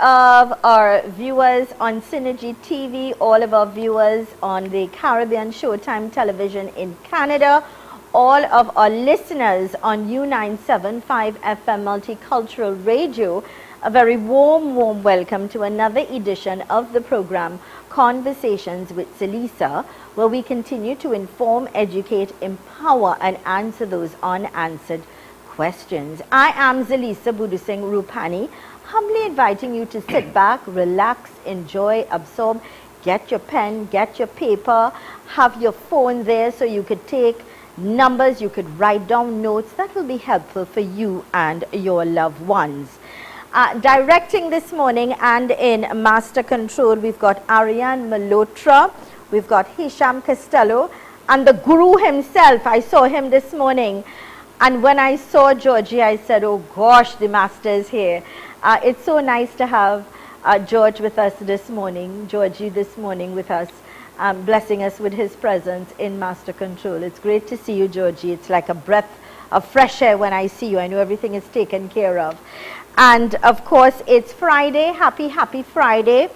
of our viewers on Synergy TV, all of our viewers on the Caribbean Showtime television in Canada, all of our listeners on U975 FM Multicultural Radio, a very warm welcome to another edition of the program Conversations with Zelisa, where we continue to inform, educate, empower, and answer those unanswered questions. I am Zelisa Budusing Rupani, humbly inviting you to sit back, relax, enjoy, absorb, get your pen, get your paper, have your phone there so you could take numbers, you could write down notes that will be helpful for you and your loved ones. Directing this morning and in Master Control, we've got Ariane Malotra, we've got Hisham Costello, and the Guru himself. I saw him this morning, and when I saw Georgie, I said, oh gosh, the Master is here. It's so nice to have George with us this morning, Georgie this morning with us, blessing us with his presence in Master Control. It's great to see you, Georgie. It's like a breath of fresh air when I see you. I know everything is taken care of. And of course, it's Friday. Happy Friday.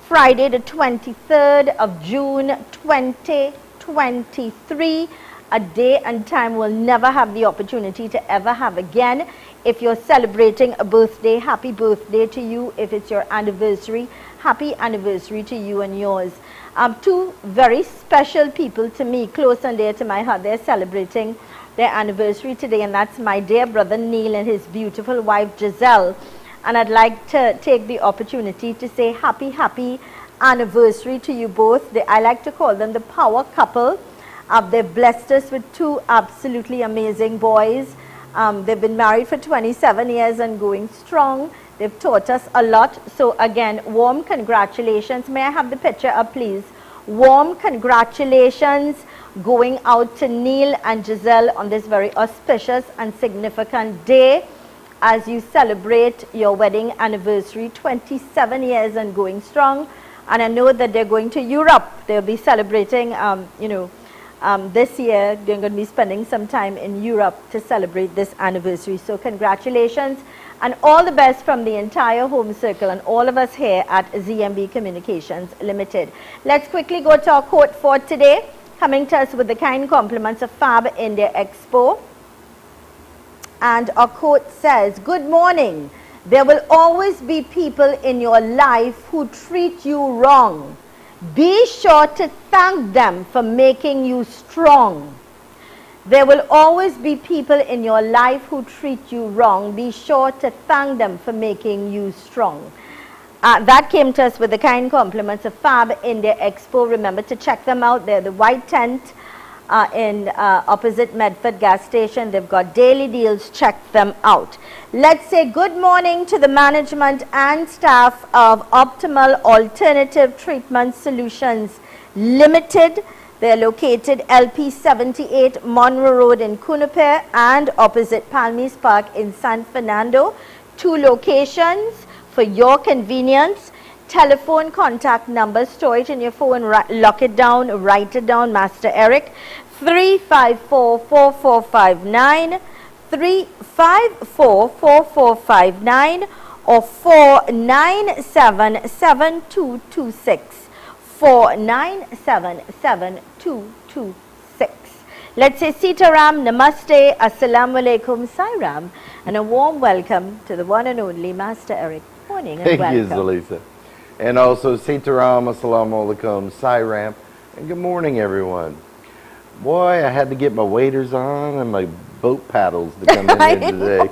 Friday the 23rd of June 2023. A day and time we'll never have the opportunity to ever have again. If you're celebrating a birthday, happy birthday to you. If it's your anniversary, happy anniversary to you and yours. Two very special people to me, close and dear to my heart. They're celebrating their anniversary today, and that's my dear brother Neil and his beautiful wife Giselle. And I'd like to take the opportunity to say happy anniversary to you both. I like to call them the power couple. They've blessed us with two absolutely amazing boys. They've been married for 27 years and going strong. They've taught us a lot. So again, warm congratulations. May I have the picture up, please? Warm congratulations going out to Neil and Giselle on this very auspicious and significant day as you celebrate your wedding anniversary, 27 years and going strong. And I know that they're going to Europe. They'll be celebrating, this year. They're going to be spending some time in Europe to celebrate this anniversary. So congratulations and all the best from the entire home circle and all of us here at ZMB Communications Limited. Let's quickly go to our quote for today, coming to us with the kind compliments of Fab India Expo. And our quote says, good morning. There will always be people in your life who treat you wrong. Be sure to thank them for making you strong. There will always be people in your life who treat you wrong. Be sure to thank them for making you strong. That came to us with the kind compliments of Fab India Expo. Remember to check them out. They're the white tent in opposite Medford gas station. They've got daily deals. Check them out. Let's say good morning to the management and staff of Optimal Alternative Treatment Solutions Limited. They're located LP 78 Monroe Road in Cunupere and opposite Palmies Park in San Fernando. Two locations for your convenience. Telephone contact number, store it in your phone, lock it down, write it down, Master Eric, 354-4459, 354-4459 or 497-7226. 497-7226. Let's say Sitaram, Namaste, Assalamu Alaikum, Sairam, and a warm welcome to the one and only Master Eric. Morning and welcome. Thank you, Zelisa. And also Sitaram, Assalamu Alaikum, Sairam, and good morning, everyone. Boy, I had to get my waders on and my boat paddles to come in here today.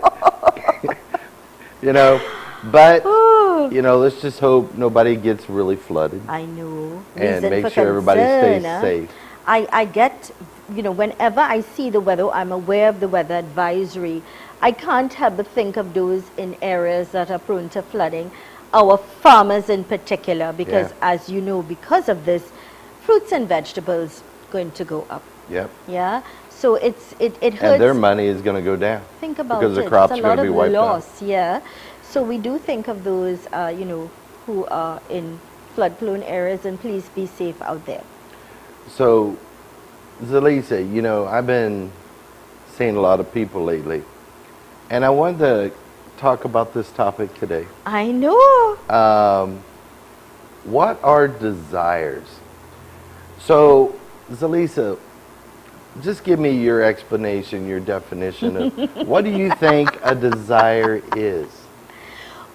Let's just hope nobody gets really flooded. I know. And make sure everybody stays safe. I get, whenever I see the weather, I'm aware of the weather advisory. I can't help but think of those in areas that are prone to flooding. Our farmers in particular, because as you know, because of this, fruits and vegetables going to go up. Yep. Yeah. So it hurts. And their money is going to go down. Think about because it. the crops it's are going to be wiped out. Yeah. So we do think of those, who are in flood-prone areas, and please be safe out there. So, Zelisa, I've been seeing a lot of people lately, and I wanted to talk about this topic today. I know. What are desires? So, Zelisa, just give me your explanation, your definition of what do you think a desire is?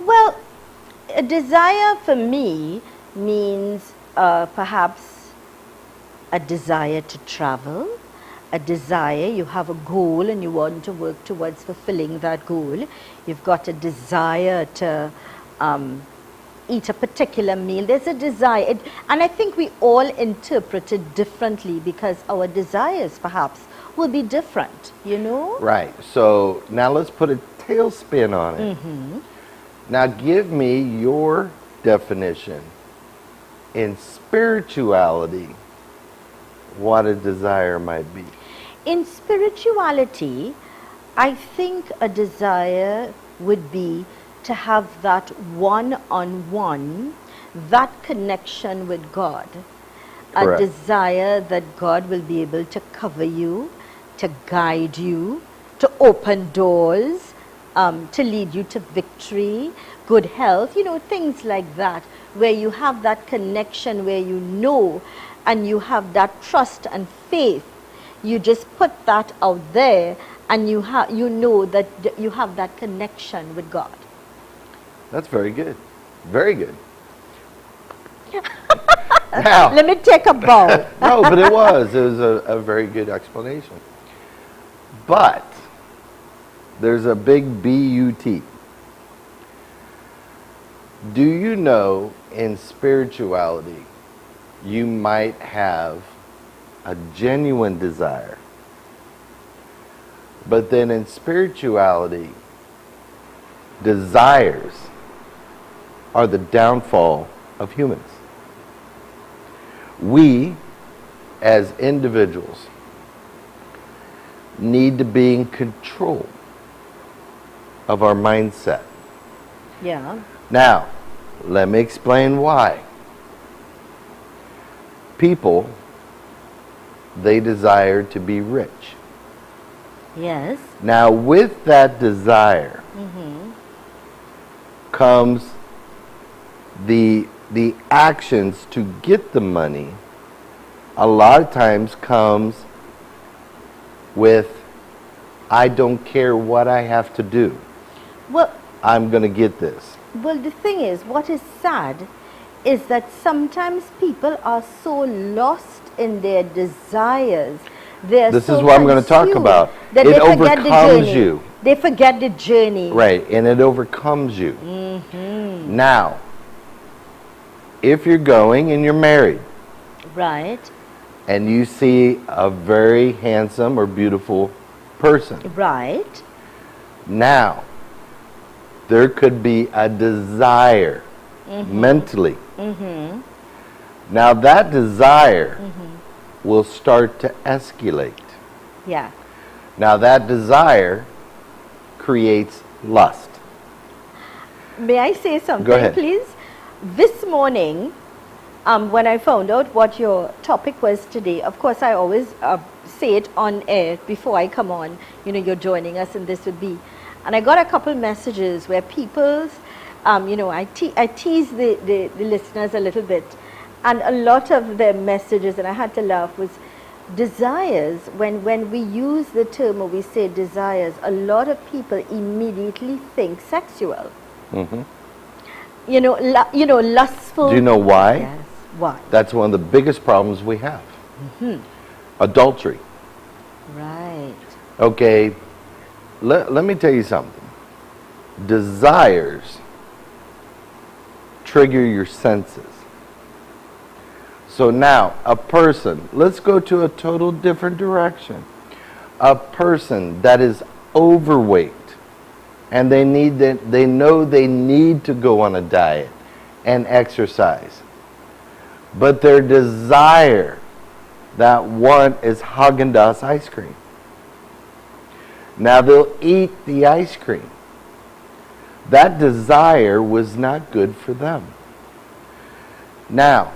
Well, a desire for me means perhaps a desire to travel, a desire, you have a goal and you want to work towards fulfilling that goal. You've got a desire to eat a particular meal. There's a desire, and I think we all interpret it differently because our desires perhaps will be different, you know? Right. So now let's put a tailspin on it. Now give me your definition in spirituality what a desire might be. In spirituality, I think a desire would be to have that one-on-one, that connection with God. Correct. A desire that God will be able to cover you, to guide you, to open doors, to lead you to victory, good health, you know, things like that, where you have that connection, where you know, and you have that trust and faith. You just put that out there, and you know that you have that connection with God. That's very good. Very good. Now, let me take a bow. no, but it was a very good explanation. But there's a big B-U-T. Do you know in spirituality you might have a genuine desire, but then in spirituality desires are the downfall of humans. We as individuals need to be in control of our mindset. Yeah. Now, let me explain why. People, they desire to be rich. Yes. Now, with that desire comes the actions to get the money. A lot of times comes with, I don't care what I have to do. Well, I'm going to get this. Well, the thing is, what is sad is that sometimes people are so lost in their desires. This is what I'm going to talk about. That it they forget the overcomes journey. you. They forget the journey. Right, and it overcomes you. Now, if you're going and you're married, Right. and you see a very handsome or beautiful person, Right. now, there could be a desire mentally. Now that desire will start to escalate. Yeah. Now that desire creates lust. May I say something, Go ahead. please? This morning, when I found out what your topic was today, of course I always say it on air before I come on, you know, you're joining us and this would be. And I got a couple messages where people's, you know, I tease the listeners a little bit, and a lot of their messages, and I had to laugh, was desires. When we use the term or we say desires, a lot of people immediately think sexual. You know, lustful. Do you know why? Yes. Why? That's one of the biggest problems we have. Adultery. Right. Okay, let me tell you something. Desires trigger your senses. So now, a person, let's go to a total different direction. A person that is overweight and they know they need to go on a diet and exercise. But their desire, that one is Haagen-Dazs ice cream. Now they'll eat the ice cream. That desire was not good for them. Now,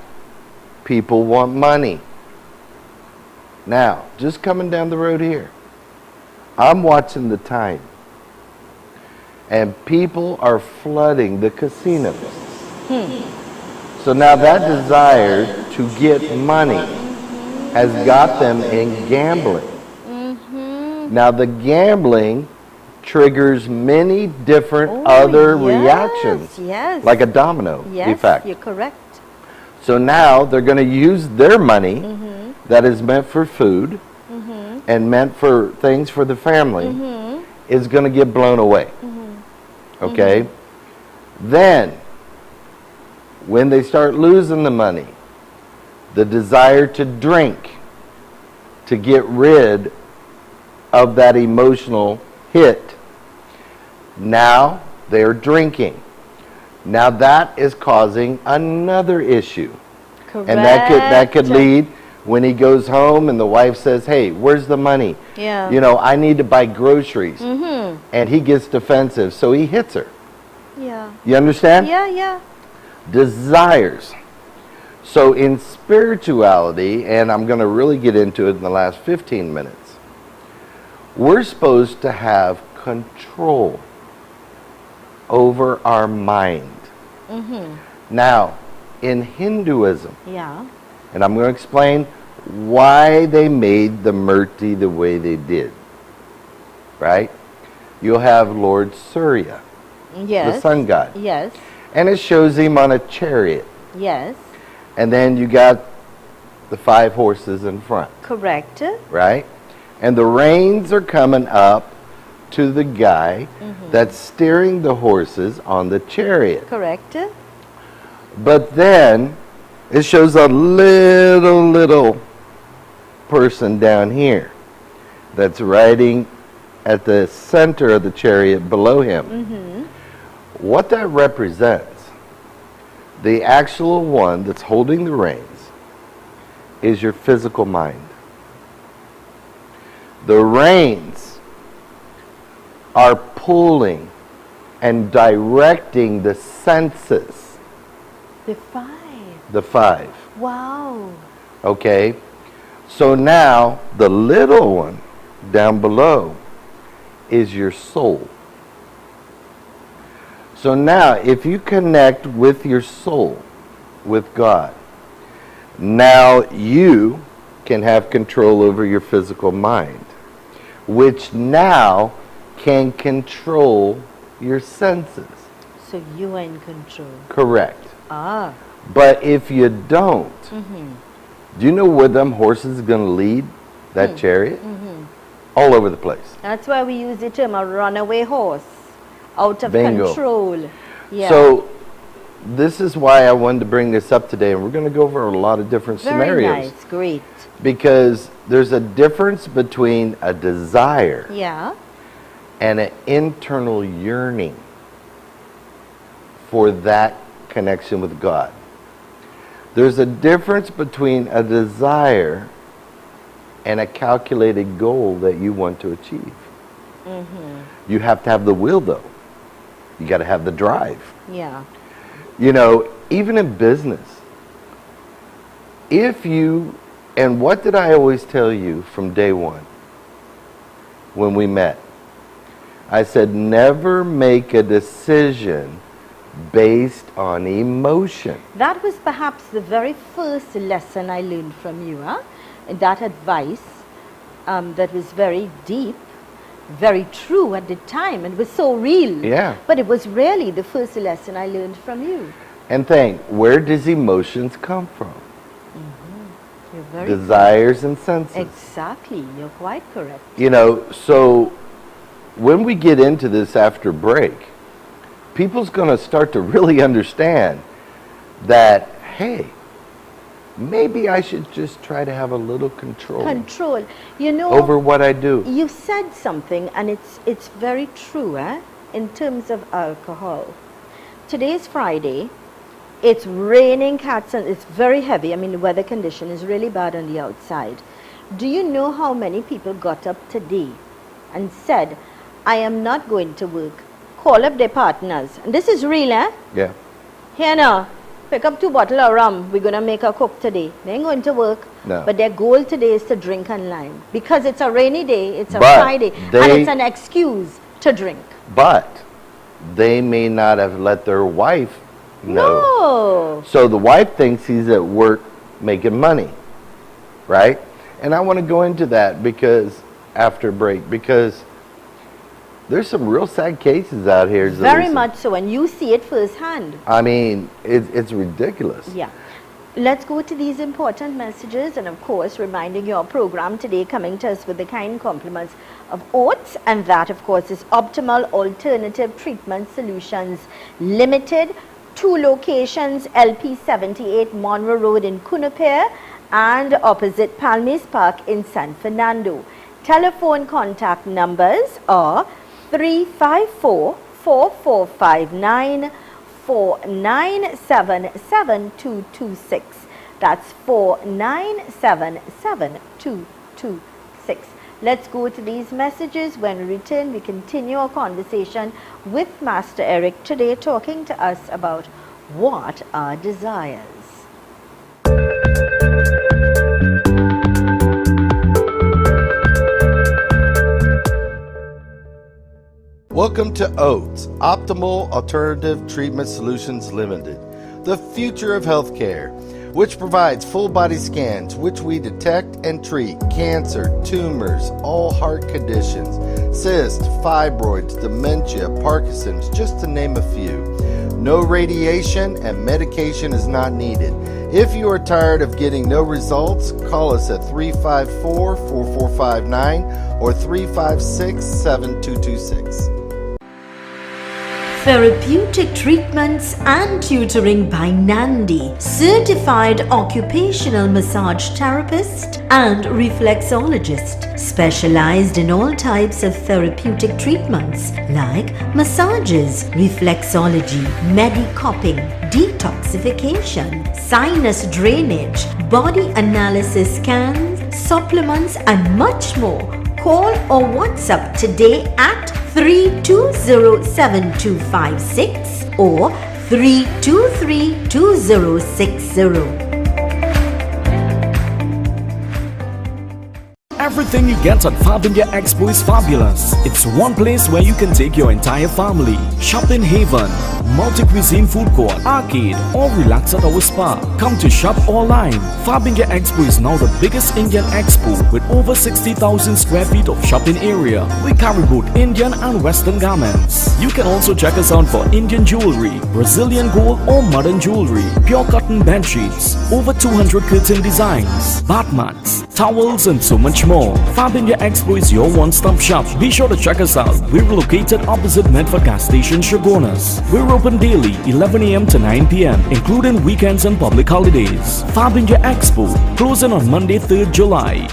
people want money. Now, just coming down the road here, I'm watching the time. And people are flooding the casinos. So now that desire to get money has got them in gambling. Now the gambling triggers many different other reactions, like a domino effect. You're correct. So now they're going to use their money that is meant for food and meant for things for the family is going to get blown away. Okay? Then, when they start losing the money, the desire to drink, to get rid of that emotional hit, now they're drinking. Now that is causing another issue. Correct. And that could lead when he goes home and the wife says, hey, where's the money? Yeah. You know, I need to buy groceries. And he gets defensive, so he hits her. Yeah. You understand? Yeah, yeah. Desires. So in spirituality, and I'm going to really get into it in the last 15 minutes, we're supposed to have control over our mind. Now, in Hinduism, and I'm going to explain why they made the Murti the way they did, right? You'll have Lord Surya, the sun god. Yes. And it shows him on a chariot. Yes. And then you got the 5 horses in front. Correct. Right? And the reins are coming up to the guy that's steering the horses on the chariot. Correct. But then it shows a little person down here that's riding at the center of the chariot below him. What that represents, the actual one that's holding the reins, is your physical mind. The reins are pulling and directing the senses. The 5. The 5. Wow. Okay? So now the little one down below is your soul. So now if you connect with your soul, with God, now you can have control over your physical mind, which now can control your senses. So you are in control. Correct. Ah. But if you don't, do you know where them horses are going to lead that chariot? All over the place. That's why we use the term a runaway horse. Out of Bingo. control. Yeah. So this is why I wanted to bring this up today, and we're going to go over a lot of different scenarios. Very nice. Great. Because there's a difference between a desire and an internal yearning for that connection with God. There's a difference between a desire and a calculated goal that you want to achieve. You have to have the will, though. You got to have the drive. Yeah. You know, even in business, if you, and what did I always tell you from day one when we met? I said, never make a decision based on emotion. That was perhaps the very first lesson I learned from you, huh? And that advice that was very deep, very true at the time, and was so real. Yeah. But it was really the first lesson I learned from you. And think, where does emotions come from? You're very Desires and senses. Exactly. You're quite correct. You know, so when we get into this after break, people's going to start to really understand that, hey, maybe I should just try to have a little control You know, over what I do. you said something, and it's very true, in terms of alcohol. Today's Friday. It's raining cats, and it's very heavy. I mean, the weather condition is really bad on the outside. Do you know how many people got up today and said, I am not going to work? Call up their partners. And this is real, Yeah. Here now, pick up 2 bottles of rum. We're going to make a cook today. They ain't going to work. No. But their goal today is to drink and lime. Because it's a rainy day, it's a But Friday, and they- it's an excuse to drink. But they may not have let their wife know. No. So the wife thinks he's at work making money, right? And I want to go into that because after break, because there's some real sad cases out here. Very Zelisa. much so, and you see it firsthand. I mean, it's ridiculous. Yeah. Let's go to these important messages, and of course reminding your program today coming to us with the kind compliments of oats, and that of course is Optimal Alternative Treatment Solutions Limited. 2 locations, LP 78 Monroe Road in Cunupere and opposite Palmis Park in San Fernando. Telephone contact numbers are 354-4459 497-7226. That's 497-7226. Let's go to these messages. When we return, we continue our conversation with Master Eric today, talking to us about what are desires. Welcome to OATS, Optimal Alternative Treatment Solutions Limited, the future of healthcare, which provides full body scans, which we detect and treat cancer, tumors, all heart conditions, cysts, fibroids, dementia, Parkinson's, just to name a few. No radiation and medication is not needed. If you are tired of getting no results, call us at 354-4459 or 356-7226. Therapeutic treatments and tutoring by Nandi, certified occupational massage therapist and reflexologist, specialized in all types of therapeutic treatments like massages, reflexology, medicopping, detoxification, sinus drainage, body analysis scans, supplements and much more. Call or WhatsApp today at 320-7256 or 323-2060. Everything you get at Fabindia Expo is fabulous. It's one place where you can take your entire family. Shopping haven, multi-cuisine food court, arcade, or relax at our spa. Come to shop online. Fabindia Expo is now the biggest Indian expo with over 60,000 square feet of shopping area. We carry both Indian and Western garments. You can also check us out for Indian jewelry, Brazilian gold or modern jewelry, pure cotton bed sheets, over 200 curtain designs, bath mats, towels and so much more. Fabindia Expo is your one-stop shop. Be sure to check us out. We're located opposite Medford Gas Station, Shogunas. We're open daily 11 a.m. to 9 p.m. including weekends and public holidays. Fabindia Expo, closing on Monday 3rd July.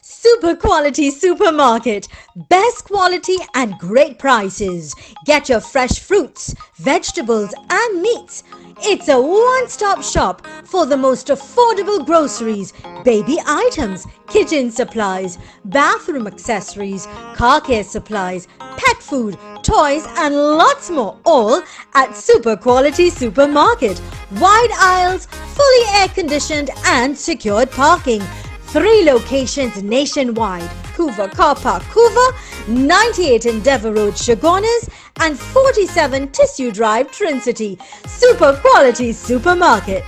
Super quality supermarket, best quality and great prices. Get your fresh fruits, vegetables and meats. It's a one-stop shop for the most affordable groceries, baby items, kitchen supplies, bathroom accessories, car care supplies, pet food, toys and lots more, all at Super Quality Supermarket. Wide aisles, fully air-conditioned and secured parking. 3 locations nationwide: Couva Car Park, Couva, 98 Endeavour Road, Shogunas, and 47 Tissue Drive, Trincity. Super Quality Supermarket.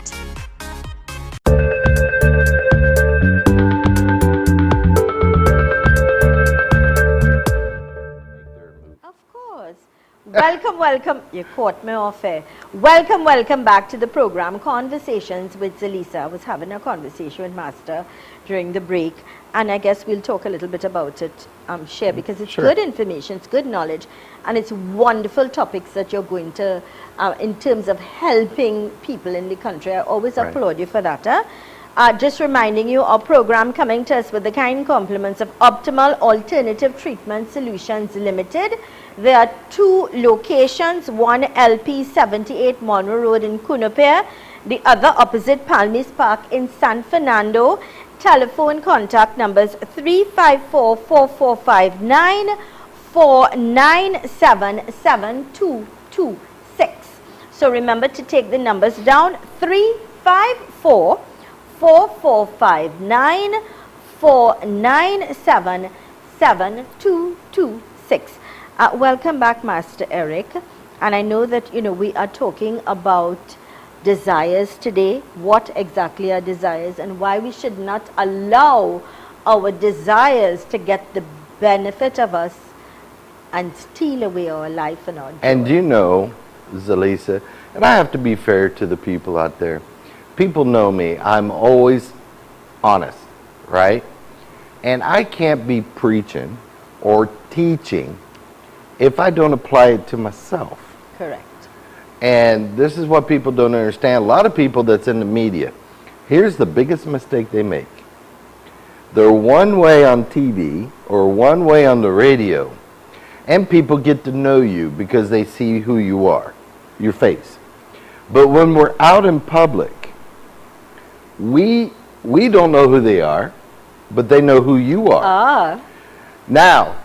Of course. Welcome. You caught me off air. Welcome back to the program Conversations with Zelisa. I was having a conversation with Master during the break, and I guess we'll talk a little bit about it, share, because it's good information, it's good knowledge, and it's wonderful topics that you're going to, in terms of helping people in the country. I always applaud you for that. Just reminding you, our program coming to us with the kind compliments of Optimal Alternative Treatment Solutions Limited. There are 2 locations, one LP 78 Monroe Road in Cunupere, the other opposite Palmis Park in San Fernando. Telephone contact numbers 354-4459 497-7226. So remember to take the numbers down: 354-4459 497-7226. Welcome back, Master Eric. And I know that, we are talking about desires today. What exactly are desires and why we should not allow our desires to get the benefit of us and steal away our life and our joy. And you know, Zelisa, and I have to be fair to the people out there. People know me. I'm always honest, right? And I can't be preaching or teaching if I don't apply it to myself. Correct. And this is what people don't understand. A lot of people that's in the media, here's the biggest mistake they make. They're one way on TV or one way on the radio, and people get to know you because they see who you are, your face. But when we're out in public, we don't know who they are, but they know who you are. Now,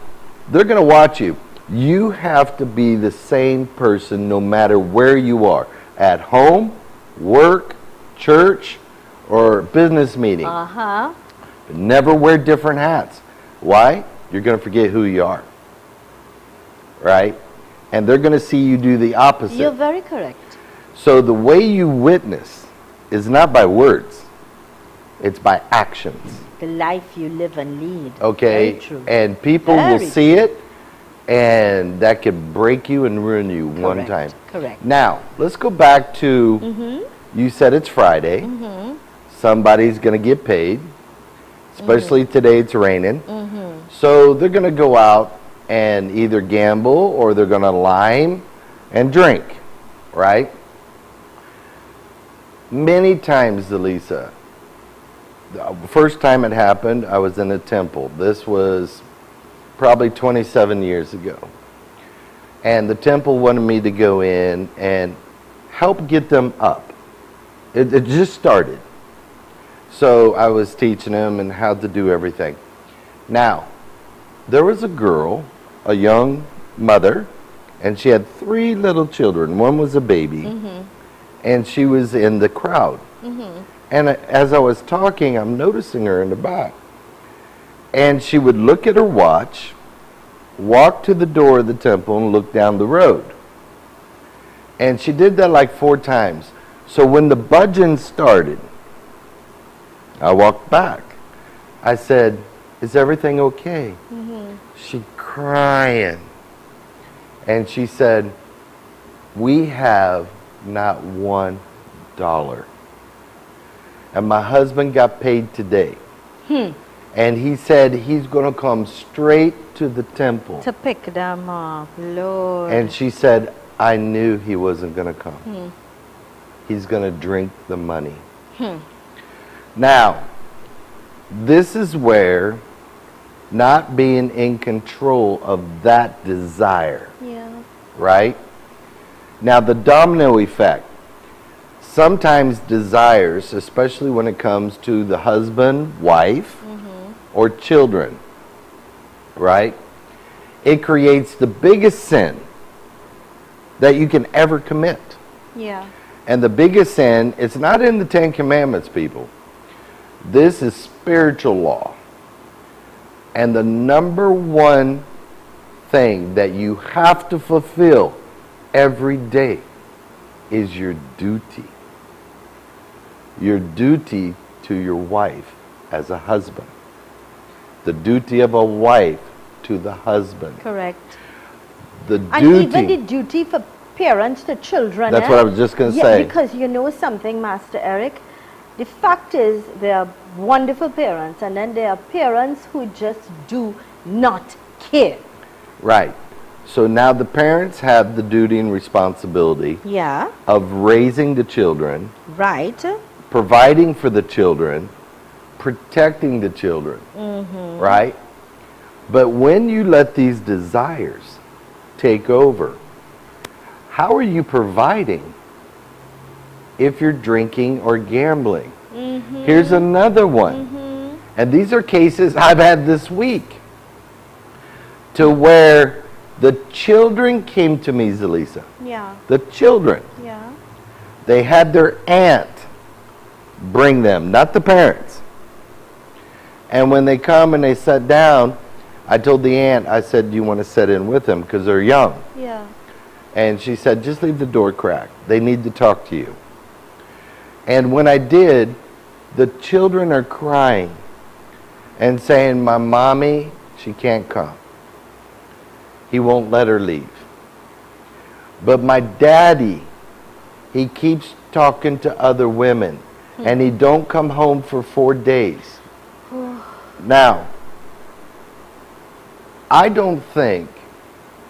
they're going to watch you. You have to be the same person no matter where you are. At home, work, church, or business meeting. Never wear different hats. Why? You're going to forget who you are. Right? And they're going to see you do the opposite. You're very correct. So the way you witness is not by words. It's by actions. The life you live and lead. Okay? Very true. And people will see it, and that could break you and ruin you one time. Correct. Now, let's go back to, you said it's Friday. Somebody's going to get paid. Especially today it's raining. So they're going to go out and either gamble or they're going to lime and drink, right? Many times, Zelisa, the first time it happened, I was in a temple. This was probably 27 years ago. And the temple wanted me to go in and help get them up. It just started. So I was teaching them and how to do everything. Now, there was a girl, a young mother, and she had 3 little children. One was a baby, and she was in the crowd. And as I was talking, I'm noticing her in the back. And she would look at her watch, walk to the door of the temple, and look down the road. And she did that like 4 times. So when the budgeon started, I walked back. I said, "Is everything okay?" She crying. And she said, "We have not $1. And my husband got paid today. And he said he's going to come straight to the temple to pick them up, Lord." And she said, "I knew he wasn't going to come. He's going to drink the money." Now, this is where not being in control of that desire, right? Now, the domino effect. Sometimes desires, especially when it comes to the husband, wife, or children, right? It creates the biggest sin that you can ever commit. And the biggest sin, it's not in the 10 Commandments, people. This is spiritual law. And the number one thing that you have to fulfill every day is your duty. Your duty to your wife as a husband. The duty of a wife to the husband. Correct. The And duty. even the duty for parents to children. That's what I was just going to say. Because you know something, Master Eric? The fact is, there are wonderful parents, and then there are parents who just do not care. Right. So now the parents have the duty and responsibility of raising the children, providing for the children, protecting the children, right? But when you let these desires take over, how are you providing if you're drinking or gambling? Here's another one. And these are cases I've had this week to where the children came to me, Zelisa. The children. They had their aunt bring them, not the parents. And when they come and they sat down, I told the aunt, I said, do you want to sit in with them? Because they're young. Yeah. And she said, just leave the door cracked. They need to talk to you. And when I did, the children are crying and saying, my mommy, she can't come. He won't let her leave. But my daddy, he keeps talking to other women. And he don't come home for 4 days. Now, I don't think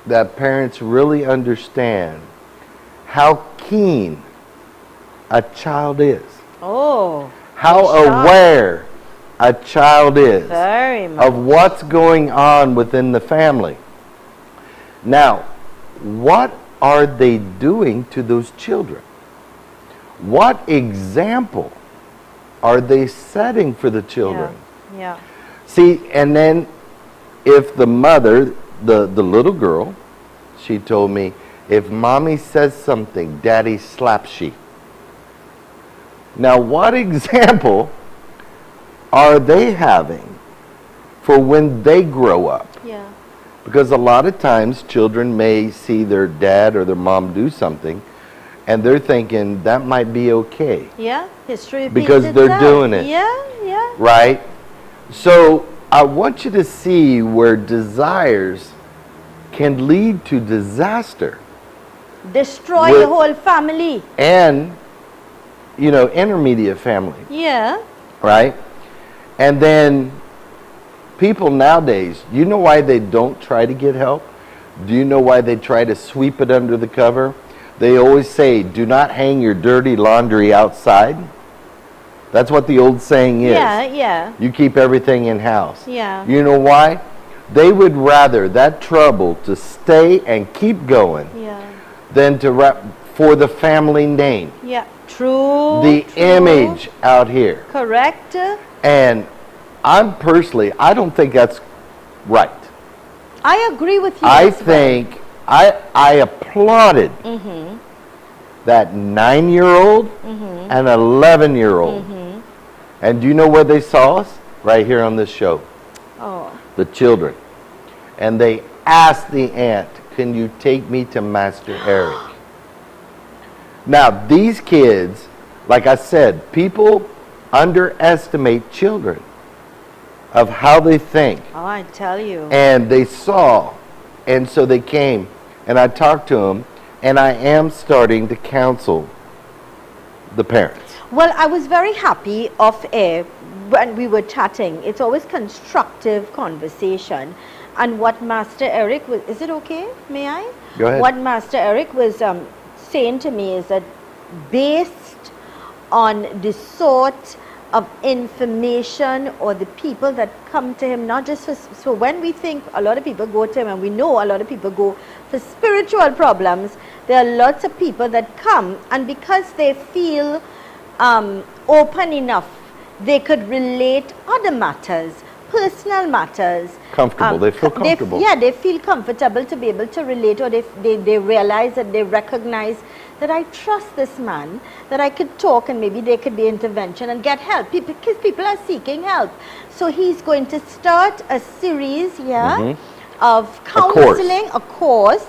that parents really understand how keen a child is. Oh. How aware a child is Very much. of what's going on within the family. Now, what are they doing to those children? What example are they setting for the children? Yeah. See, and then if the mother, the little girl, she told me, if mommy says something, daddy slaps she. Now, what example are they having for when they grow up? Yeah. Because a lot of times children may see their dad or their mom do something and they're thinking that might be okay. Yeah. History repeats Because they're itself. doing it. Yeah. Right? So I want you to see where desires can lead to disaster. Destroy With- the whole family. And, you know, intermediate family. Yeah. Right? And then people nowadays, you know why they don't try to get help? Do you know why they try to sweep it under the cover? They always say, do not hang your dirty laundry outside. That's what the old saying is. Yeah. You keep everything in house. Yeah. You know why? They would rather that trouble to stay and keep going Yeah. than to for the family name. Yeah. True. The true. image out here. Correct. And I don't think that's right. I agree with you. I as well. think I applauded that 9-year-old and 11-year-old. And do you know where they saw us? Right here on this show. Oh. The children. And they asked the aunt, can you take me to Master Eric? Now, these kids, like I said, people underestimate children of how they think. Oh, I tell you. And they saw, and so they came, and I talked to them, and I am starting to counsel the parents. Well, I was very happy off air when we were chatting. It's always constructive conversation. And what Master Eric was, is it okay? May I? Go ahead. What Master Eric was saying to me is that based on the sort of information or the people that come to him, not just for, so when we think a lot of people go to him, and we know a lot of people go for spiritual problems, there are lots of people that come, and because they feel open enough, they could relate other matters, personal matters. Comfortable, they feel comfortable. They feel comfortable to be able to relate, or they realize that they recognize that I trust this man, that I could talk and maybe there could be intervention and get help, because people are seeking help. So he's going to start a series of counseling, a course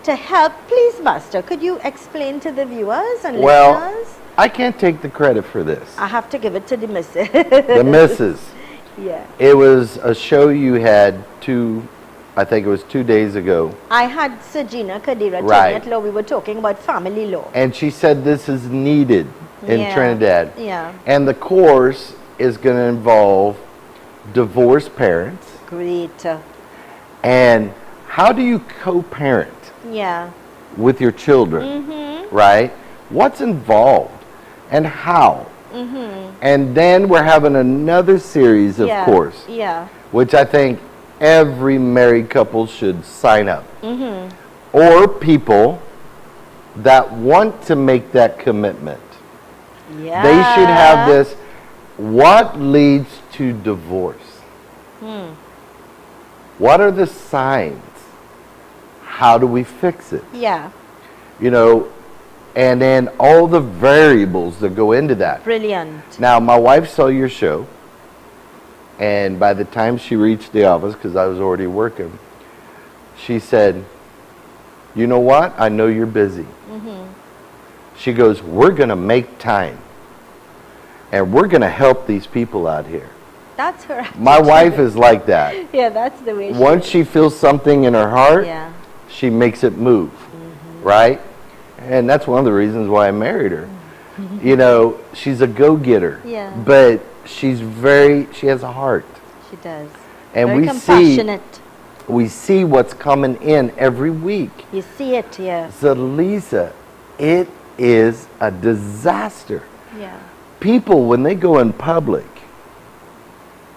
to help. Please, Master, could you explain to the viewers and listeners? I can't take the credit for this. I have to give it to the missus. The missus. Yeah. It was a show you had I think it was 2 days ago. I had Sajina Kadira Right. Law. We were talking about family law. And she said this is needed in Yeah. Trinidad. Yeah. And the course is going to involve divorced parents. Great. And how do you co-parent Yeah. with your children, right? What's involved and how? And then we're having another series, of course, Yeah. which I think every married couple should sign up. Or people that want to make that commitment. Yeah. They should have this. What leads to divorce? What are the signs? How do we fix it? Yeah. You know, and then all the variables that go into that. Brilliant. Now, my wife saw your show, And by the time she reached the office, because I was already working, she said, you know what? I know you're busy. She goes, we're going to make time. And we're going to help these people out here. That's her attitude. My wife is like that. Yeah, that's the way she Once she feels something in her heart, Yeah. she makes it move, right? And that's one of the reasons why I married her. You know, she's a go-getter, Yeah. but she has a heart. She does. And Very we compassionate. we see what's coming in every week. You see it, yeah. Zelisa, it is a disaster. Yeah. People, when they go in public,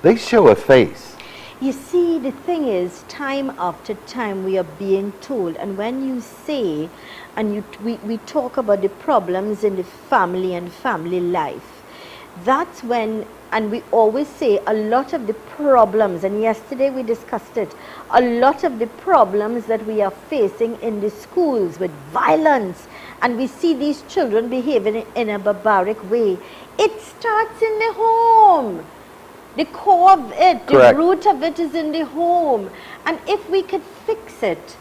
they show a face. You see, the thing is, time after time we are being told, and when you say, and we talk about the problems in the family and family life, that's when, and we always say a lot of the problems, and yesterday we discussed it, a lot of the problems that we are facing in the schools with violence, and we see these children behaving in a barbaric way, it starts in the home. The core of it, Correct. the root of it is in the home. And if we could fix it,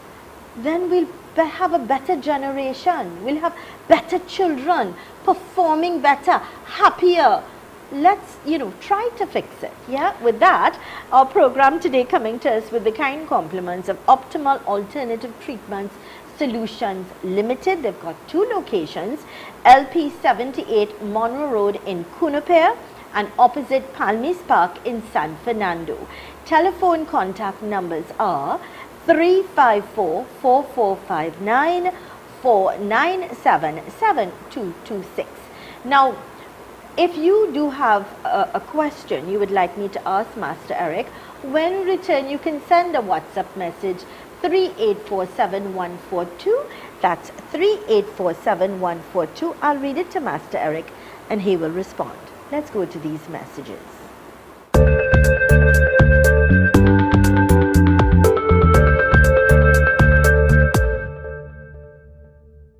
then we'll have a better generation. We'll have better children, performing better, happier. Let's, try to fix it. Yeah, with that, our program today coming to us with the kind compliments of Optimal Alternative Treatments Solutions Limited. They've got 2 locations, LP 78 Monroe Road in Cunupare and opposite Palmis Park in San Fernando. Telephone contact numbers are 354-4459 497-7226. Now, if you do have a question you would like me to ask Master Eric, when in return you can send a WhatsApp message 3847142. That's 3847142. I'll read it to Master Eric and he will respond. Let's go to these messages.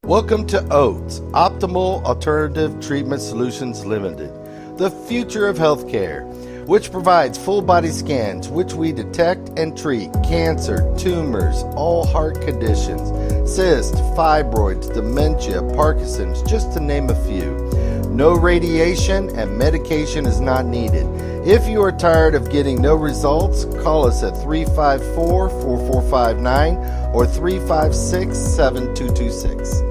Welcome to OATS, Optimal Alternative Treatment Solutions Limited, the future of healthcare, which provides full body scans which we detect and treat cancer, tumors, all heart conditions, cysts, fibroids, dementia, Parkinson's, just to name a few. No radiation and medication is not needed. If you are tired of getting no results, call us at 354-4459 or 356-7226.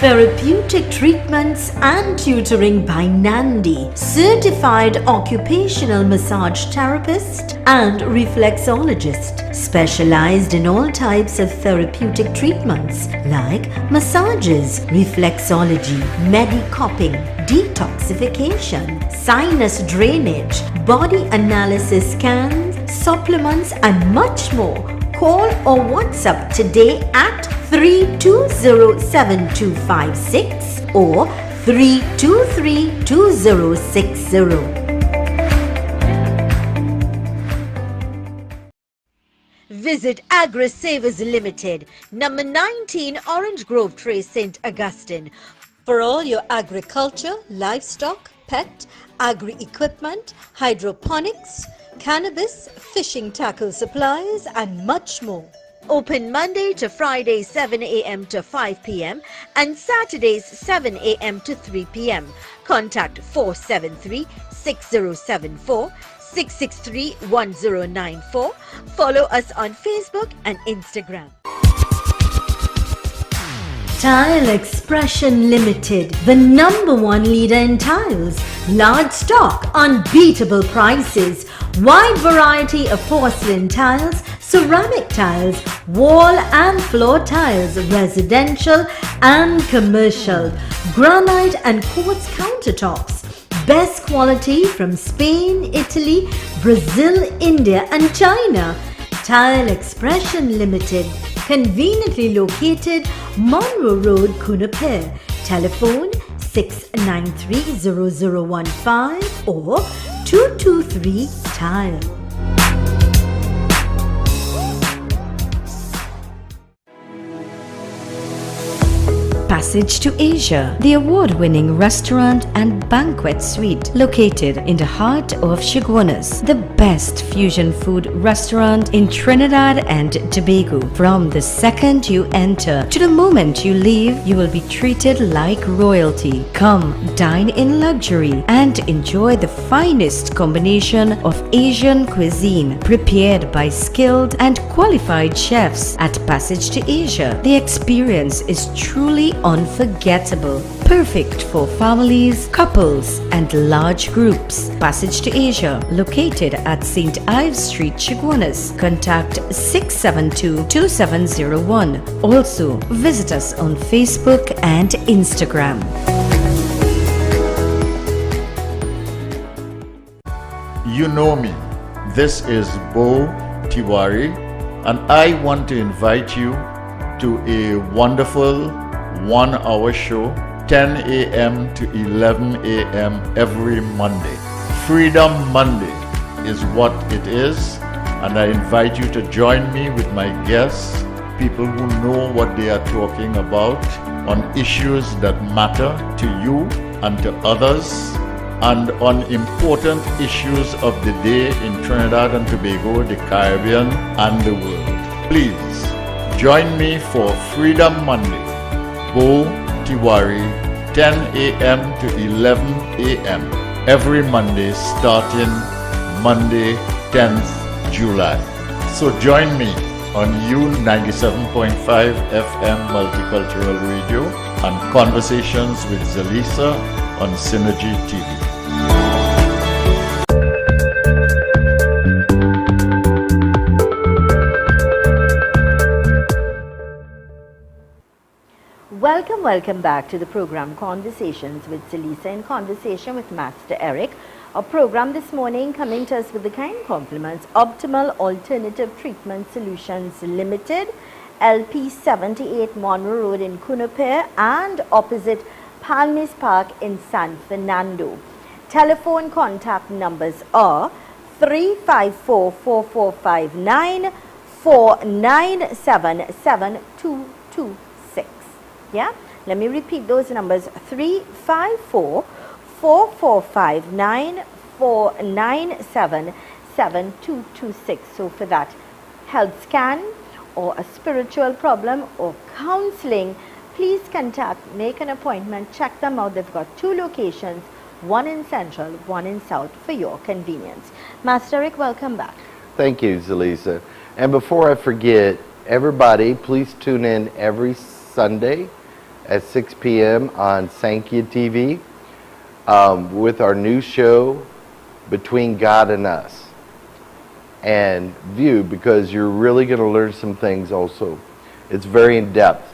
Therapeutic treatments and tutoring by Nandi, certified occupational massage therapist and reflexologist, specialized in all types of therapeutic treatments like massages, reflexology, medicopping, detoxification, sinus drainage, body analysis scans, supplements and much more. Call or WhatsApp today at 320-7256 or 323-2060. Visit Agri Savers Limited, number 19 Orange Grove Trace, St. Augustine, for all your agriculture, livestock, pet, agri-equipment, hydroponics, cannabis, fishing tackle supplies and much more. Open Monday to Friday 7 a.m. to 5 p.m. and Saturdays 7 a.m. to 3 p.m. Contact 473-6074, 663-1094. Follow us on Facebook and Instagram. Tile Expression Limited, the #1 leader in tiles. Large stock, unbeatable prices, wide variety of porcelain tiles, ceramic tiles, wall and floor tiles, residential and commercial, granite and quartz countertops. Best quality from Spain, Italy, Brazil, India and China. Tile Expression Limited, conveniently located Monroe Road, Cunupare. Telephone 693-0015 or 223-TILE. Passage to Asia, the award-winning restaurant and banquet suite located in the heart of Chaguanas, the best fusion food restaurant in Trinidad and Tobago. From the second you enter to the moment you leave, you will be treated like royalty. Come, dine in luxury and enjoy the finest combination of Asian cuisine prepared by skilled and qualified chefs at Passage to Asia. The experience is truly unforgettable. Perfect for families, couples, and large groups. Passage to Asia, located at St. Ives Street, Chaguanas. Contact 672-2701. Also, visit us on Facebook and Instagram. You know me. This is Bo Tiwari, and I want to invite you to a wonderful one-hour show, 10 a.m. to 11 a.m. every Monday. Freedom Monday is what it is, and I invite you to join me with my guests, people who know what they are talking about on issues that matter to you and to others, and on important issues of the day in Trinidad and Tobago, the Caribbean, and the world. Please join me for Freedom Monday. Bo Tiwari, 10 a.m. to 11 a.m. every Monday starting Monday, 10th July. So join me on U97.5 FM Multicultural Radio and Conversations with Zelisa on Synergy TV. Welcome back to the program Conversations with Zelisa, in conversation with Master Eric. Our program this morning coming to us with the kind compliments: Optimal Alternative Treatment Solutions Limited, LP 78 Monroe Road in Cunupere and opposite Palmis Park in San Fernando. Telephone contact numbers are 354-4459, 497-7226. Yeah, let me repeat those numbers: 354-4459, 497-7226. So for that health scan or a spiritual problem or counseling, please make an appointment, check them out. They've got 2 locations, one in Central, one in South, for your convenience. Master Eric, welcome back. Thank you, Zelisa. And before I forget, everybody, please tune in every Sunday at 6 p.m. on Sankya TV with our new show, Between God and Us. And view, because you're really going to learn some things also. It's very in-depth.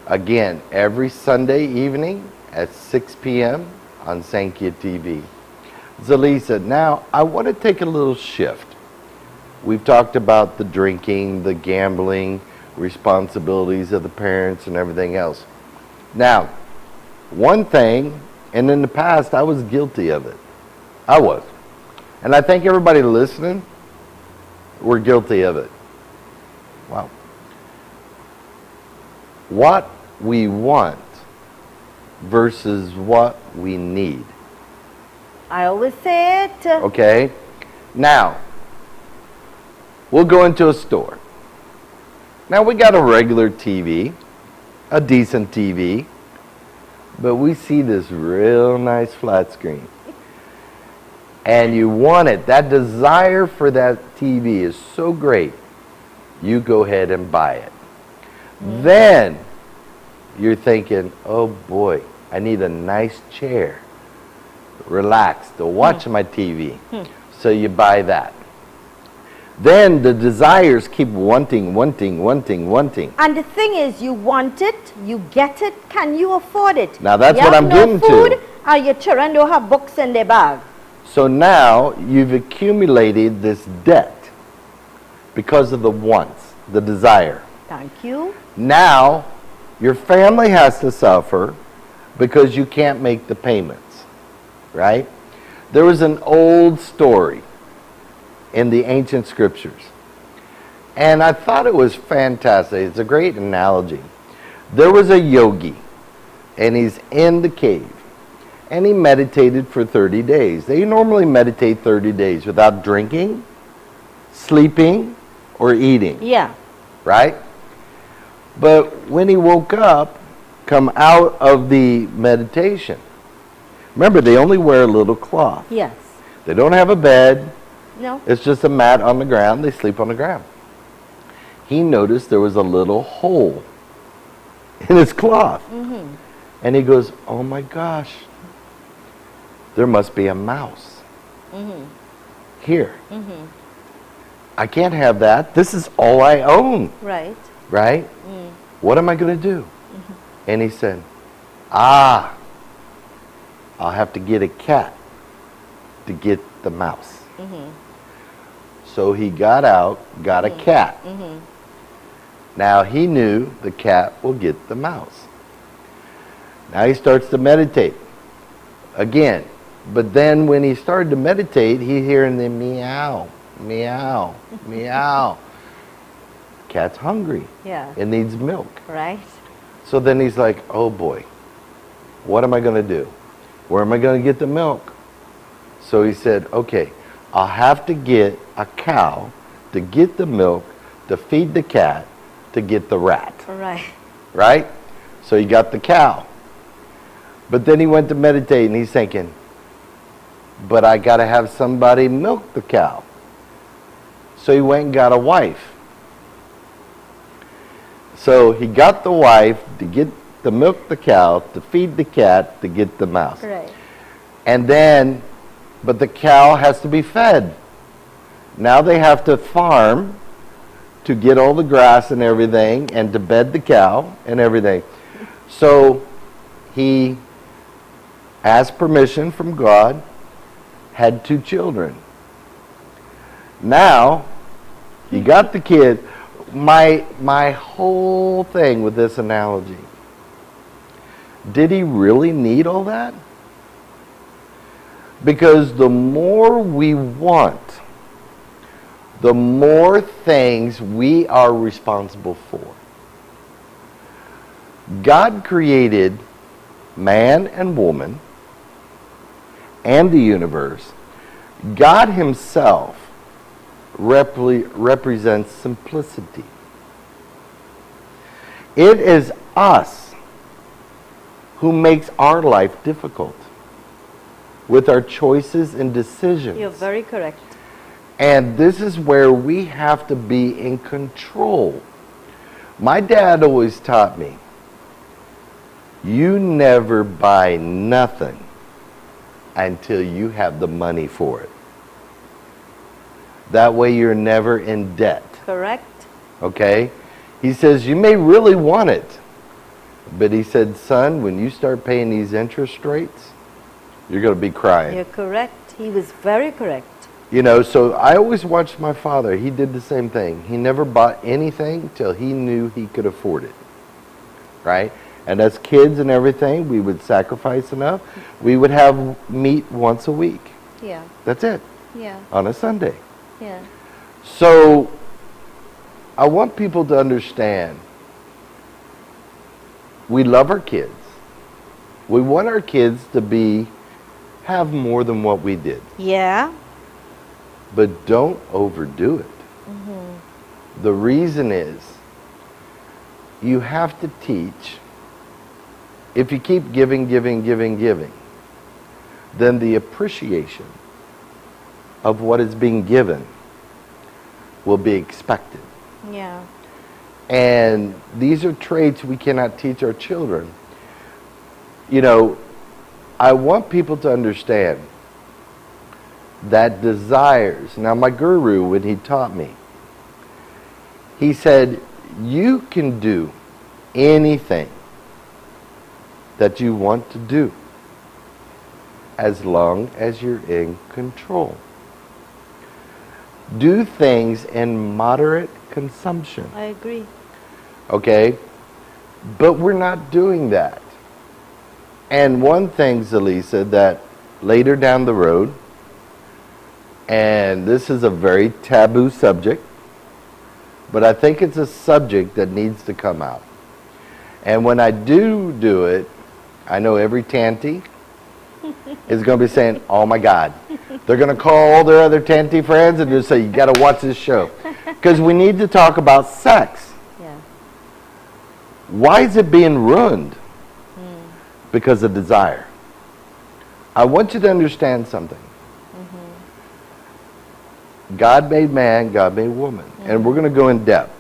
Again, every Sunday evening at 6 p.m. on Sankya TV. Zelisa, now I want to take a little shift. We've talked about the drinking, the gambling, responsibilities of the parents and everything else. Now, one thing, and in the past I was guilty of it. I was. And I think everybody listening, we're guilty of it. Wow. What we want versus what we need. I always say it. Okay. Now, we'll go into a store. Now we got a regular TV, a decent TV, but we see this real nice flat screen. And you want it. That desire for that TV is so great, you go ahead and buy it. Then you're thinking, oh boy, I need a nice chair, relax to watch my TV. So you buy that. Then the desires keep wanting. And the thing is, you want it, you get it, can you afford it? Now that's what I'm getting to. And your children don't have books in their bag. So now you've accumulated this debt because of the wants, the desire. Thank you. Now your family has to suffer because you can't make the payments, right? There was an old story in the ancient scriptures, and I thought it was fantastic. It's a great analogy. There was a yogi, and he's in the cave, and he meditated for 30 days. They normally meditate 30 days without drinking, sleeping, or eating, Yeah. right? But when he woke up, come out of the meditation, remember, they only wear a little cloth. Yes. They don't have a bed. No. It's just a mat on the ground. They sleep on the ground. He noticed there was a little hole in his cloth. And he goes, oh my gosh, there must be a mouse here. I can't have that. This is all I own, Right. right? What am I going to do? And he said, I'll have to get a cat to get the mouse. So he got out, got a cat. Now he knew the cat will get the mouse. Now he starts to meditate again. But then when he started to meditate, he's hearing the meow, meow, meow. Cat's hungry. Yeah. It needs milk. Right. So then he's like, oh boy, what am I going to do? Where am I going to get the milk? So he said, okay, I'll have to get a cow to get the milk, to feed the cat, to get the rat. Right. Right? So he got the cow. But then he went to meditate and he's thinking, but I got to have somebody milk the cow. So he went and got a wife. So he got the wife to get to milk the cow, to feed the cat, to get the mouse. Right. And then, but the cow has to be fed. Now they have to farm to get all the grass and everything and to bed the cow and everything. So he asked permission from God, had 2 children. Now, you got the kid. My whole thing with this analogy, did he really need all that? Because the more we want, the more things we are responsible for. God created man and woman and the universe. God himself represents simplicity. It is us who makes our life difficult with our choices and decisions. You're very correct. And this is where we have to be in control. My dad always taught me, you never buy nothing until you have the money for it. That way you're never in debt. Correct. Okay? He says, you may really want it. But he said, son, when you start paying these interest rates, you're going to be crying. You're correct. He was very correct. You know, so I always watched my father. He did the same thing. He never bought anything till he knew he could afford it. Right? And as kids and everything, we would sacrifice enough. We would have meat once a week. Yeah. That's it. Yeah. On a Sunday. Yeah. So I want people to understand we love our kids. We want our kids to have more than what we did. Yeah. But don't overdo it. The reason is you have to teach. If you keep giving, then the appreciation of what is being given will be expected. Yeah. And these are traits we cannot teach our children. You know, I want people to understand that desires. Now, my guru, when he taught me, he said, you can do anything that you want to do as long as you're in control. Do things in moderate consumption. I agree. Okay? But we're not doing that. And one thing, Zelisa, that later down the road, and this is a very taboo subject, but I think it's a subject that needs to come out. And when I do it, I know every tanty is going to be saying, oh my God. They're going to call all their other tanty friends and just say, you got to watch this show. Because we need to talk about sex. Yeah. Why is it being ruined? Because of desire. I want you to understand something. God made man, God made woman. And we're going to go in depth,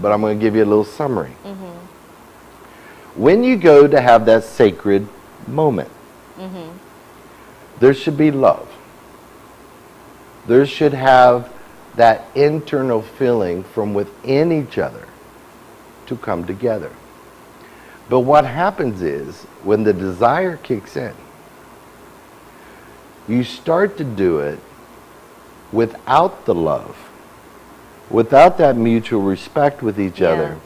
but I'm going to give you a little summary. When you go to have that sacred moment, there should be love. There should have that internal feeling from within each other to come together. But what happens is, when the desire kicks in, you start to do it without the love, without that mutual respect with each other.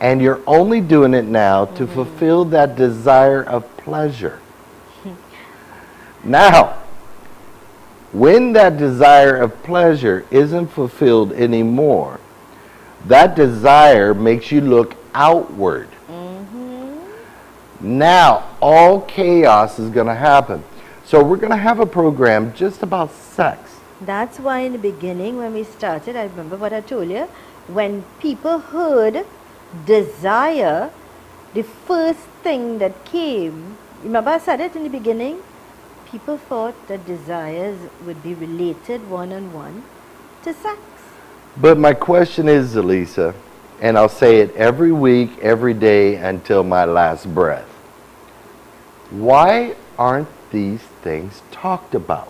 And you're only doing it now to fulfill that desire of pleasure. Now, when that desire of pleasure isn't fulfilled anymore, that desire makes you look outward. Now, all chaos is going to happen. So we're going to have a program just about sex. That's why in the beginning when we started, I remember what I told you, when people heard desire, the first thing that came, remember I said it in the beginning, people thought that desires would be related one-on-one to sex. But my question is, Zelisa, and I'll say it every week, every day until my last breath. Why aren't these things talked about?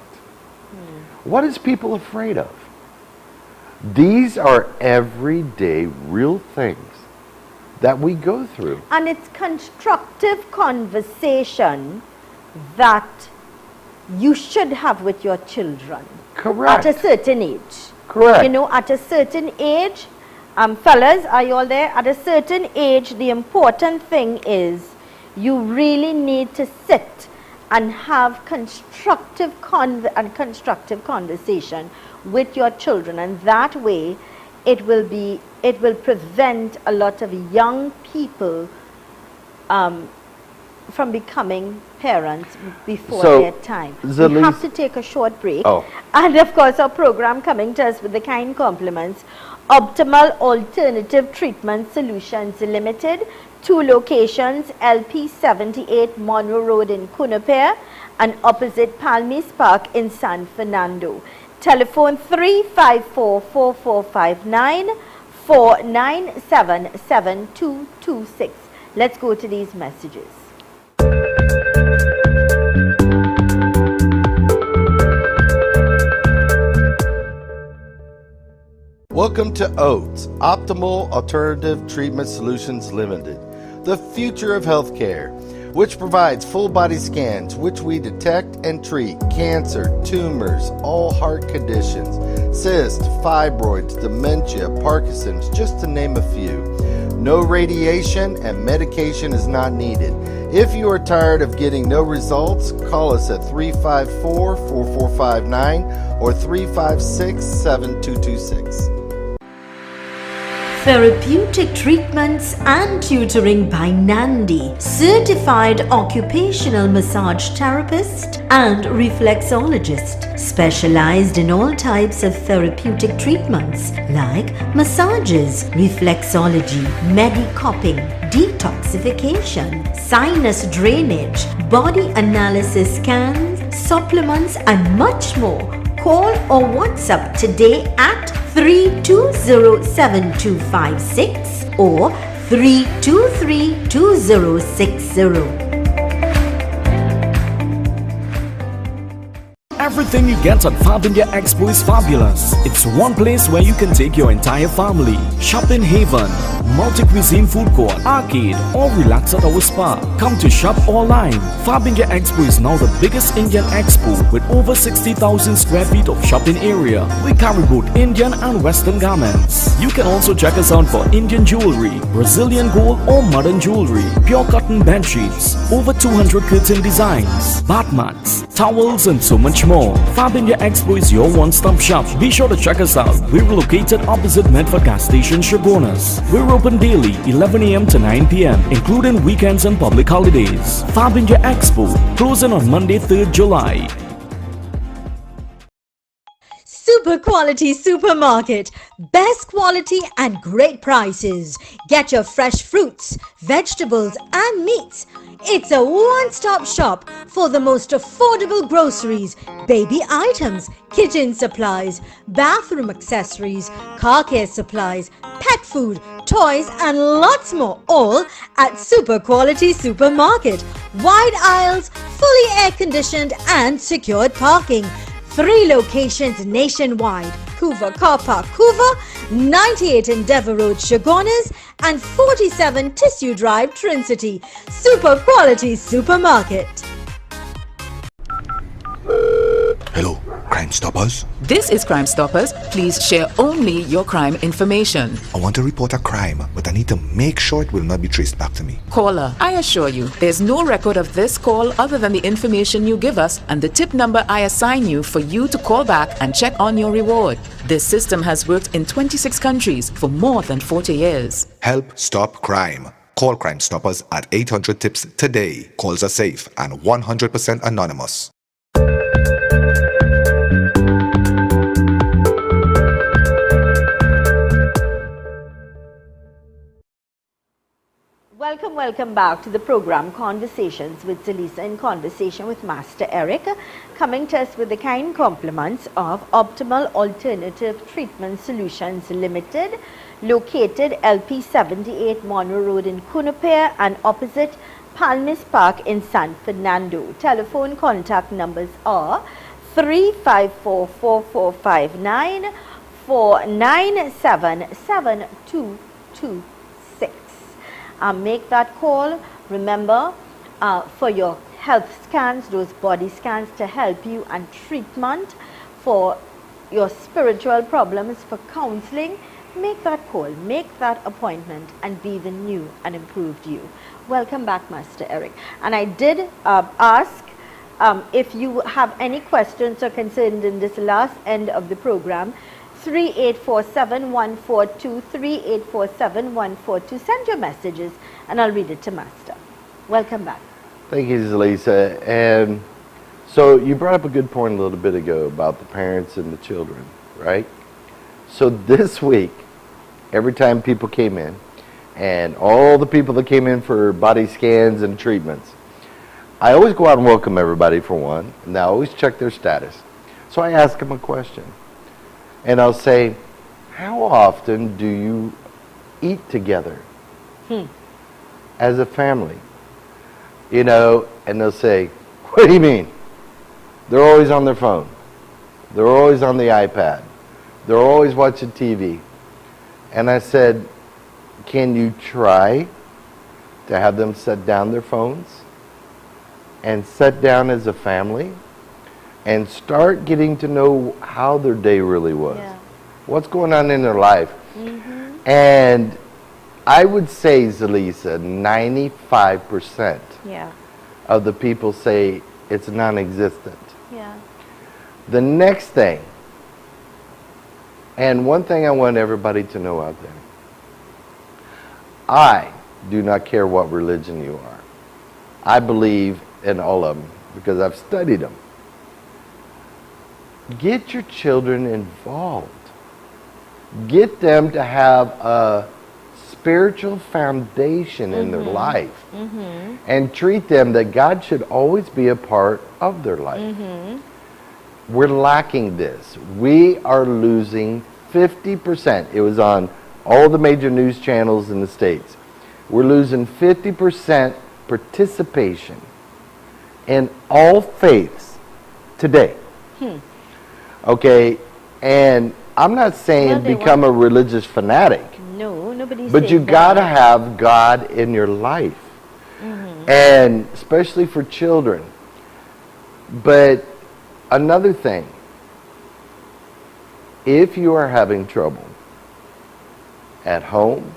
What is people afraid of? These are everyday real things that we go through. And it's constructive conversation that you should have with your children. Correct. At a certain age. Correct. You know, at a certain age, fellas, are you all there? At a certain age, the important thing is you really need to sit and have constructive conversation with your children, and that way it will prevent a lot of young people from becoming parents before their time. We have to take a short break. And of course our program coming to us with the kind compliments, Optimal Alternative Treatment Solutions Limited, 2 locations, LP 78 Monroe Road in Cunupare and opposite Palmis Park in San Fernando. Telephone 354-4459, 497-7226. Let's go to these messages. Welcome to OATS, Optimal Alternative Treatment Solutions Limited, the future of healthcare, which provides full body scans, which we detect and treat cancer, tumors, all heart conditions, cysts, fibroids, dementia, Parkinson's, just to name a few. No radiation and medication is not needed. If you are tired of getting no results, call us at 354-4459 or 356-7226. Therapeutic treatments and tutoring by Nandi, certified occupational massage therapist and reflexologist, specialized in all types of therapeutic treatments like massages, reflexology, medicopping, detoxification, sinus drainage, body analysis scans, supplements and much more. Call or WhatsApp today at 320-7256 or 323-2060. Everything you get at Fabindia Expo is fabulous. It's one place where you can take your entire family. Shopping Haven, multi-cuisine food court, arcade, or relax at our spa. Come to shop online. Fabindia Expo is now the biggest Indian expo with over 60,000 square feet of shopping area. We carry both Indian and Western garments. You can also check us out for Indian jewelry, Brazilian gold or modern jewelry, pure cotton bed sheets, over 200 curtain designs, bath mats, towels, and so much more. Fab India Expo is your one-stop shop. Be sure to check us out. We're located opposite Medford Gas Station, Shogunas. We're open daily, 11 a.m. to 9 p.m., including weekends and public holidays. Fab India Expo, closing on Monday, 3rd July. Super quality supermarket. Best quality and great prices. Get your fresh fruits, vegetables and meats. It's a one-stop shop for the most affordable groceries, baby items, kitchen supplies, bathroom accessories, car care supplies, pet food, toys and lots more, all at Super Quality Supermarket. Wide aisles, fully air-conditioned and secured parking. 3 locations nationwide: Couva Car Park, Couva, 98 Endeavour Road, Shogunas, and 47 Tissue Drive, Trincity. Super Quality Supermarket. Hello, Crime Stoppers. This is Crime Stoppers. Please share only your crime information. I want to report a crime, but I need to make sure it will not be traced back to me. Caller, I assure you, there's no record of this call other than the information you give us and the tip number I assign you for you to call back and check on your reward. This system has worked in 26 countries for more than 40 years. Help stop crime. Call Crime Stoppers at 800 TIPS today. Calls are safe and 100% anonymous. Welcome back to the program Conversations with Zelisa, in conversation with Master Eric, coming to us with the kind compliments of Optimal Alternative Treatment Solutions Limited, located LP 78 Monroe Road in Cunupare and opposite Palmis Park in San Fernando. Telephone contact numbers are 354-4459 497-7226. Make that call. Remember, for your health scans, those body scans to help you, and treatment for your spiritual problems, for counseling, make that call, make that appointment, and be the new and improved you. Welcome back, Master Eric. And I did ask if you have any questions or concerns in this last end of the program. 3847-142, 3847-142. Send your messages and I'll read it to Master. Welcome back. Thank you, Zelisa. And so you brought up a good point a little bit ago about the parents and the children, right? So this week, every time people came in, and all the people that came in for body scans and treatments, I always go out and welcome everybody for one, and I always check their status. So I ask them a question. And I'll say, how often do you eat together as a family? You know, and they'll say, what do you mean? They're always on their phone. They're always on the iPad. They're always watching TV. And I said, can you try to have them set down their phones and sit down as a family? And start getting to know how their day really was. Yeah. What's going on in their life. And I would say, Zelisa, 95% of the people say it's non-existent. Yeah. The next thing, and one thing I want everybody to know out there, I do not care what religion you are. I believe in all of them because I've studied them. Get your children involved. Get them to have a spiritual foundation in their life. And treat them that God should always be a part of their life. We're lacking this. We are losing 50%. It was on all the major news channels in the States. We're losing 50% participation in all faiths today. Okay, and I'm not saying become a religious fanatic. No, nobody's but you gotta have God in your life. And especially for children. But another thing, if you are having trouble at home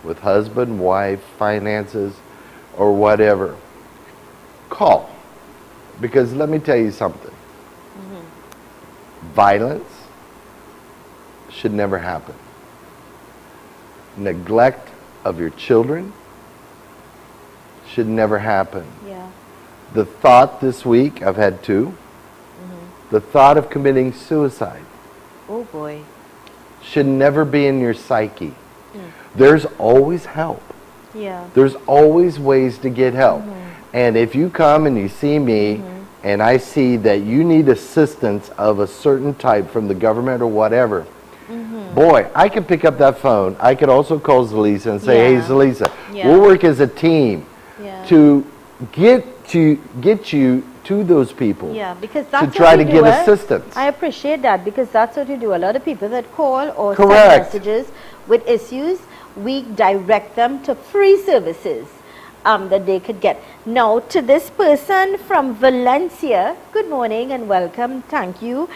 with husband, wife, finances, or whatever, call. Because let me tell you something. Violence should never happen. Neglect of your children should never happen. Yeah. The thought this week, I've had two, the thought of committing suicide Oh boy. should never be in your psyche. There's always help. Yeah. There's always ways to get help. And if you come and you see me and I see that you need assistance of a certain type from the government or whatever, boy, I could pick up that phone. I could also call Zelisa and say, hey, Yeah. Zelisa, Yeah. we'll work as a team Yeah. to get you to those people. Yeah, because that's to try what to you get do, eh? assistance. I appreciate that because that's what you do. A lot of people that call or Correct. send messages with issues, we direct them to free services that they could get. Now, to this person from Valencia, good morning and welcome. Thank you.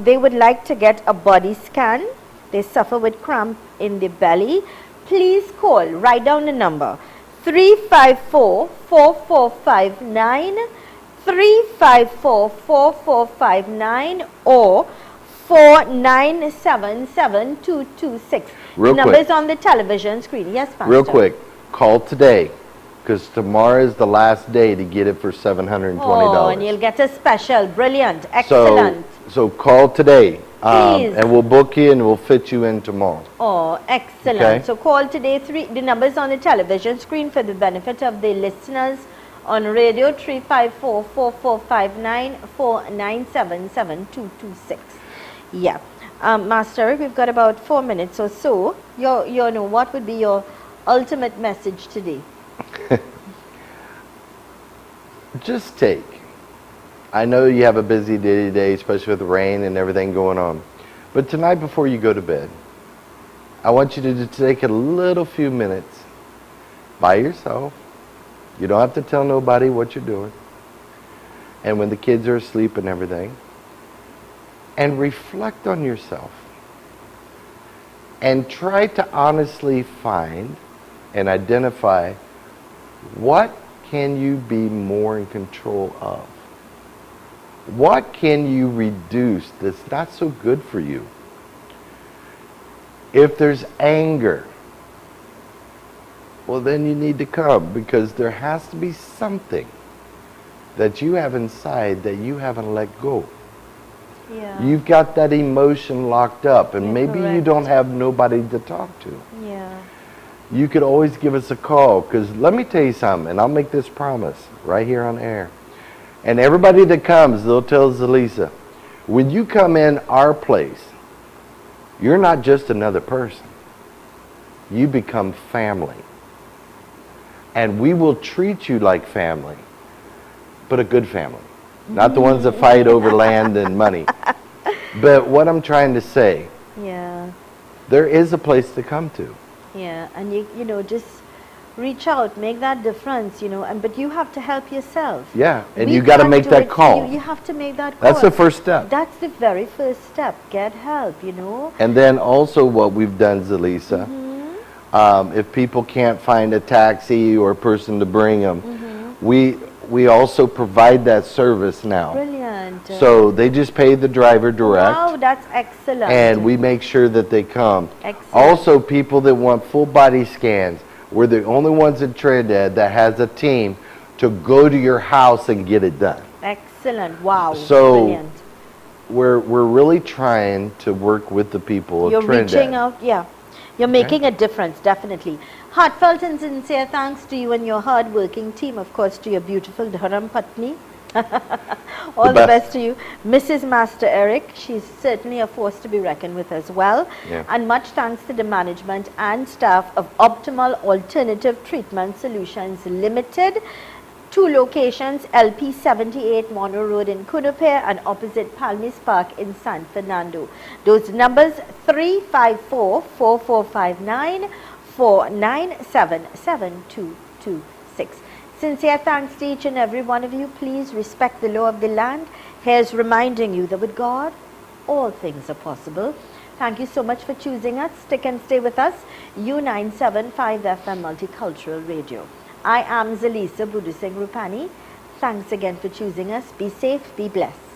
They would like to get a body scan. They suffer with cramp in the belly. Please call. Write down the number 354-4459. 354-4459 or 4977226. Real The quick. numbers on the television screen. Yes, Pastor. Real quick, call today because tomorrow is the last day to get it for $720. Oh, and you'll get a special. Brilliant. Excellent. So call today Please. and we'll book you and we'll fit you in tomorrow. Oh, excellent. Okay. So call today. The numbers on the television screen for the benefit of the listeners on radio 354-4459 4977226. Yeah. Master, we've got about 4 minutes or so. You know, what would be your ultimate message today? Just take. I know you have a busy day today, especially with the rain and everything going on. But tonight before you go to bed, I want you to just take a little few minutes by yourself. You don't have to tell nobody what you're doing. And when the kids are asleep and everything, and reflect on yourself. And try to honestly find and identify what can you be more in control of? What can you reduce that's not so good for you? If there's anger, well then you need to come because there has to be something that you have inside that you haven't let go. Yeah. You've got that emotion locked up and You're maybe you correct. don't have nobody to talk to. Yeah. You could always give us a call because let me tell you something, and I'll make this promise right here on air. And everybody that comes, they'll tell Zelisa, when you come in our place, you're not just another person. You become family. And we will treat you like family, but a good family. Not the ones that fight over land and money. But what I'm trying to say, Yeah. there is a place to come to. Yeah. And you know, just reach out, make that difference, you know, but you have to help yourself. Yeah, and We you got to can't make do that it for call. You have to make that call. That's the first step. That's the very first step. Get help, you know. And then also what we've done, Zelisa, if people can't find a taxi or a person to bring them, we also provide that service now. Brilliant. So they just pay the driver direct. Wow, that's excellent. And we make sure that they come. Excellent. Also, people that want full body scans, we're the only ones in Trinidad that has a team to go to your house and get it done. Excellent. Wow. So, brilliant. We're really trying to work with the people You're of Trinidad. reaching out, yeah. You're making a difference, definitely. Heartfelt and sincere thanks to you and your hard-working team, of course, to your beautiful Dharam Patni. All the best to you. Mrs. Master Eric, she's certainly a force to be reckoned with as well. Yeah. And much thanks to the management and staff of Optimal Alternative Treatment Solutions Limited. 2 locations, LP 78 Monroe Road in Kunupir and opposite Palmis Park in San Fernando. Those numbers 354-4459 4977226. Sincere thanks to each and every one of you. Please respect the law of the land. Here's reminding you that with God, all things are possible. Thank you so much for choosing us. Stick and stay with us. U975 FM Multicultural Radio. I am Zelisa Budu Singh Rupani. Thanks again for choosing us. Be safe, be blessed.